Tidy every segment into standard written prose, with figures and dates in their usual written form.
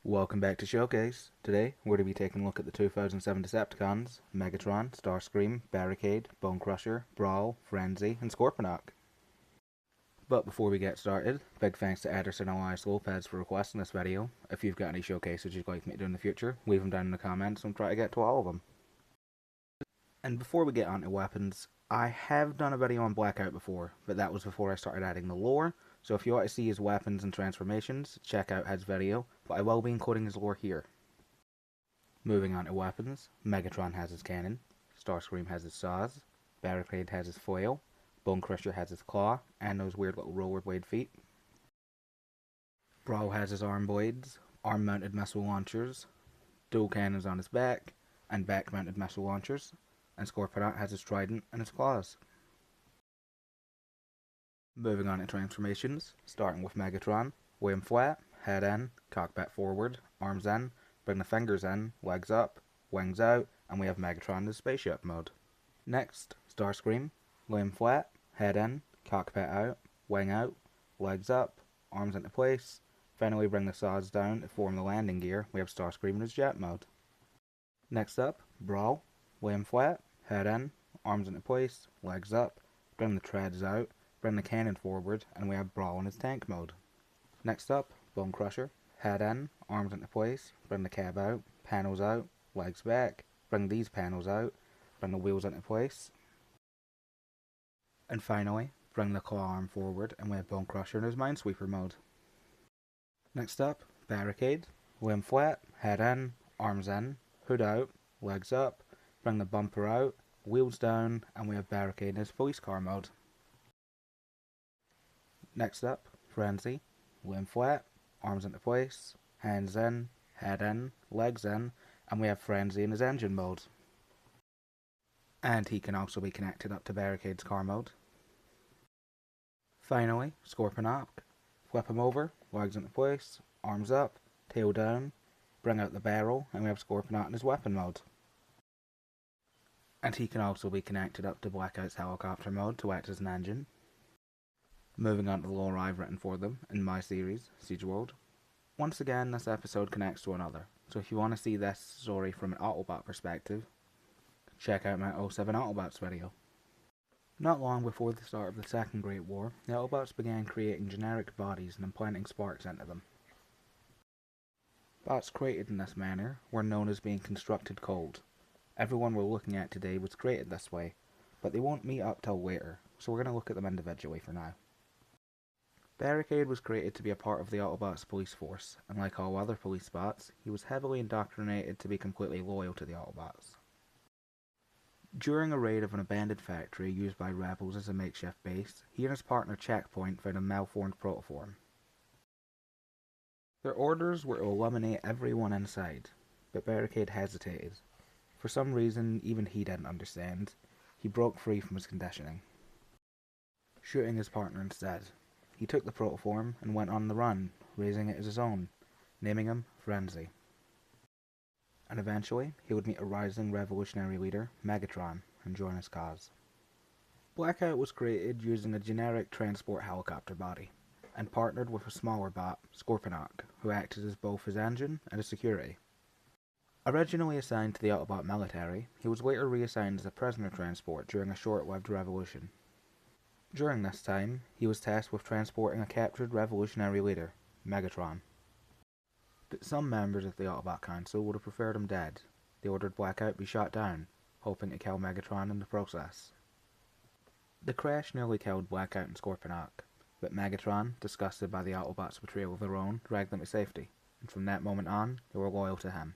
Welcome back to Showcase. Today, we're going to be taking a look at the 2007 Decepticons, Megatron, Starscream, Barricade, Bone Crusher, Brawl, Frenzy, and Scorponok. But before we get started, big thanks to Ederson Elias Lopez for requesting this video. If you've got any showcases you'd like me to do in the future, leave them down in the comments and we'll try to get to all of them. And before we get on to weapons, I have done a video on Blackout before, but that was before I started adding the lore. So if you want to see his weapons and transformations, check out his video, but I will be including his lore here. Moving on to weapons, Megatron has his cannon, Starscream has his saws, Barricade has his foil, Bone Crusher has his claw, and those weird little rollerblade feet. Brawl has his arm blades, arm-mounted missile launchers, dual cannons on his back, and back-mounted missile launchers, and Scorponok has his trident and his claws. Moving on to transformations, starting with Megatron, Wing flat, head in, cockpit forward, arms in, bring the fingers in, legs up, wings out, and we have Megatron in the spaceship mode. Next, Starscream, wing flat, head in, cockpit out, wing out, legs up, arms into place. Finally bring the saws down to form the landing gear. We have Starscream in his jet mode. Next up, Brawl, wing flat, head in, arms into place, legs up, bring the treads out, bring the cannon forward, and we have Brawl in his tank mode. Next up, Bone Crusher, head in, arms into place, bring the cab out, panels out, legs back, bring these panels out, bring the wheels into place. And finally, bring the claw arm forward, and we have Bone Crusher in his Minesweeper mode. Next up, Barricade, wing flat, head in, arms in, hood out, legs up, bring the bumper out, wheels down, and we have Barricade in his police car mode. Next up, Frenzy, wing flat, arms into place, hands in, head in, legs in, and we have Frenzy in his engine mode. And he can also be connected up to Barricade's car mode. Finally, Scorponok, flip him over, legs into place, arms up, tail down, bring out the barrel, and we have Scorponok in his weapon mode. And he can also be connected up to Blackout's helicopter mode to act as an engine. Moving on to the lore I've written for them in my series, Siege World. Once again, this episode connects to another, so if you want to see this story from an Autobot perspective, check out my 07 Autobots video. Not long before the start of the Second Great War, the Autobots began creating generic bodies and implanting sparks into them. Bots created in this manner were known as being constructed cold. Everyone we're looking at today was created this way, but they won't meet up till later, so we're going to look at them individually for now. Barricade was created to be a part of the Autobots police force, and like all other police bots, he was heavily indoctrinated to be completely loyal to the Autobots. During a raid of an abandoned factory used by rebels as a makeshift base, he and his partner Checkpoint found a malformed protoform. Their orders were to eliminate everyone inside, but Barricade hesitated. For some reason even he didn't understand, he broke free from his conditioning, shooting his partner instead. He took the protoform and went on the run, raising it as his own, naming him Frenzy. And eventually, he would meet a rising revolutionary leader, Megatron, and join his cause. Blackout was created using a generic transport helicopter body, and partnered with a smaller bot, Scorponok, who acted as both his engine and his security. Originally assigned to the Autobot military, he was later reassigned as a prisoner transport during a short-lived revolution. During this time, he was tasked with transporting a captured revolutionary leader, Megatron. But some members of the Autobot Council would have preferred him dead. They ordered Blackout be shot down, hoping to kill Megatron in the process. The crash nearly killed Blackout and Scorponok, but Megatron, disgusted by the Autobots' betrayal of their own, dragged them to safety, and from that moment on, they were loyal to him.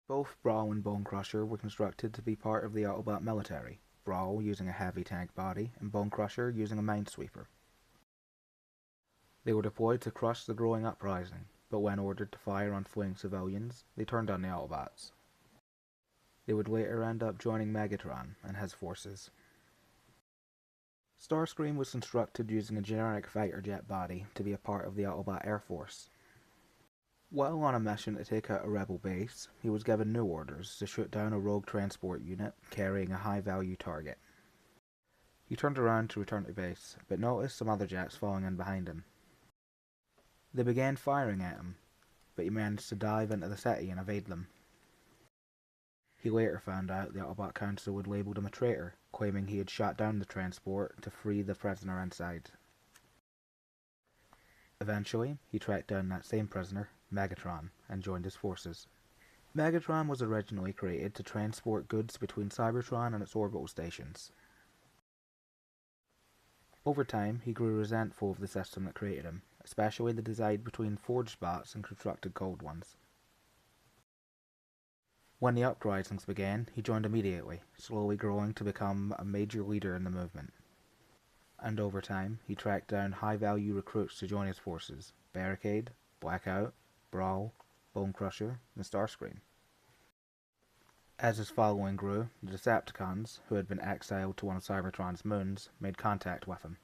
Both Brawl and Bone Crusher were constructed to be part of the Autobot military, Brawl using a heavy tank body, and Bone Crusher using a minesweeper. They were deployed to crush the growing uprising, but when ordered to fire on fleeing civilians, they turned on the Autobots. They would later end up joining Megatron and his forces. Starscream was constructed using a generic fighter jet body to be a part of the Autobot Air Force. While on a mission to take out a rebel base, he was given new orders to shoot down a rogue transport unit carrying a high-value target. He turned around to return to base, but noticed some other jets falling in behind him. They began firing at him, but he managed to dive into the city and evade them. He later found out the Autobot Council had labelled him a traitor, claiming he had shot down the transport to free the prisoner inside. Eventually, he tracked down that same prisoner, Megatron, and joined his forces. Megatron was originally created to transport goods between Cybertron and its orbital stations. Over time, he grew resentful of the system that created him, especially the divide between forged bots and constructed cold ones. When the uprisings began, he joined immediately, slowly growing to become a major leader in the movement. And over time, he tracked down high-value recruits to join his forces: Barricade, Blackout, Brawl, Bone Crusher, and Starscream. As his following grew, the Decepticons, who had been exiled to one of Cybertron's moons, made contact with him.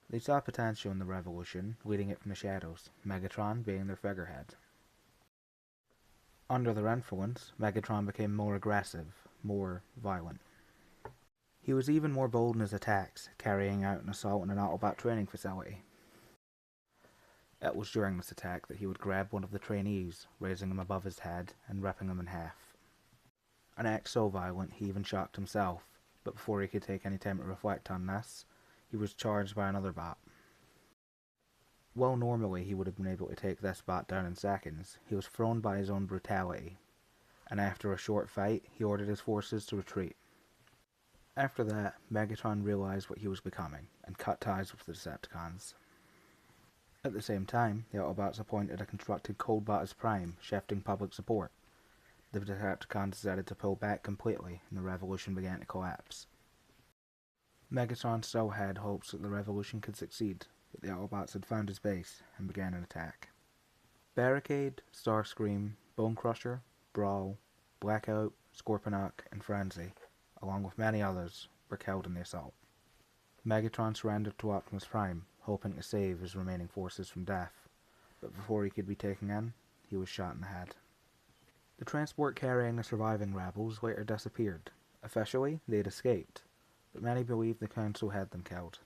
They saw potential in the revolution, leading it from the shadows, Megatron being their figurehead. Under their influence, Megatron became more aggressive, more violent. He was even more bold in his attacks, carrying out an assault on an Autobot training facility. It was during this attack that he would grab one of the trainees, raising him above his head and ripping him in half. An act so violent he even shocked himself, but before he could take any time to reflect on this, he was charged by another bot. While normally he would have been able to take this bot down in seconds, he was thrown by his own brutality, and after a short fight, he ordered his forces to retreat. After that, Megatron realized what he was becoming, and cut ties with the Decepticons. At the same time, the Autobots appointed a constructed Coldbot as Prime, shifting public support. The Decepticons decided to pull back completely, and the revolution began to collapse. Megatron still had hopes that the revolution could succeed, but the Autobots had found his base and began an attack. Barricade, Starscream, Bone Crusher, Brawl, Blackout, Scorponok, and Frenzy, along with many others, were killed in the assault. Megatron surrendered to Optimus Prime, hoping to save his remaining forces from death, but before he could be taken in, he was shot in the head. The transport carrying the surviving rebels later disappeared. Officially, they had escaped, but many believed the Council had them killed.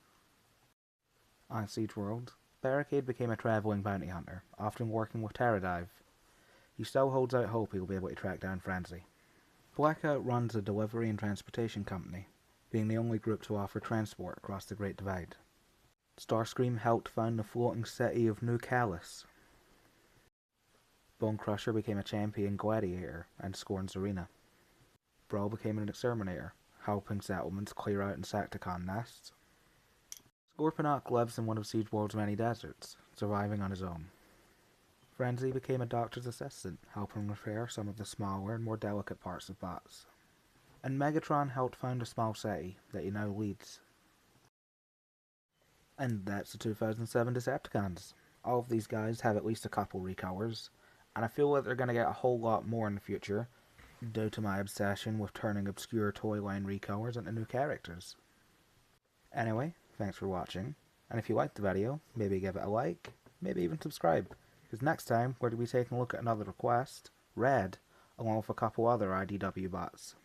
On Siege World, Barricade became a traveling bounty hunter, often working with Pterodive. He still holds out hope he will be able to track down Frenzy. Blackout runs a delivery and transportation company, being the only group to offer transport across the Great Divide. Starscream helped found the floating city of New Kalis. Bone Crusher became a champion gladiator and scorns Arena. Brawl became an exterminator, helping settlements clear out Insecticon nests. Scorponok lives in one of Siege World's many deserts, surviving on his own. Frenzy became a doctor's assistant, helping repair some of the smaller and more delicate parts of bots. And Megatron helped found a small city that he now leads. And that's the 2007 Decepticons. All of these guys have at least a couple recolors, and I feel like they're going to get a whole lot more in the future, due to my obsession with turning obscure toy line recolors into new characters. Anyway, thanks for watching, and if you liked the video, maybe give it a like, maybe even subscribe, because next time we're going to be taking a look at another request, Red, along with a couple other IDW bots.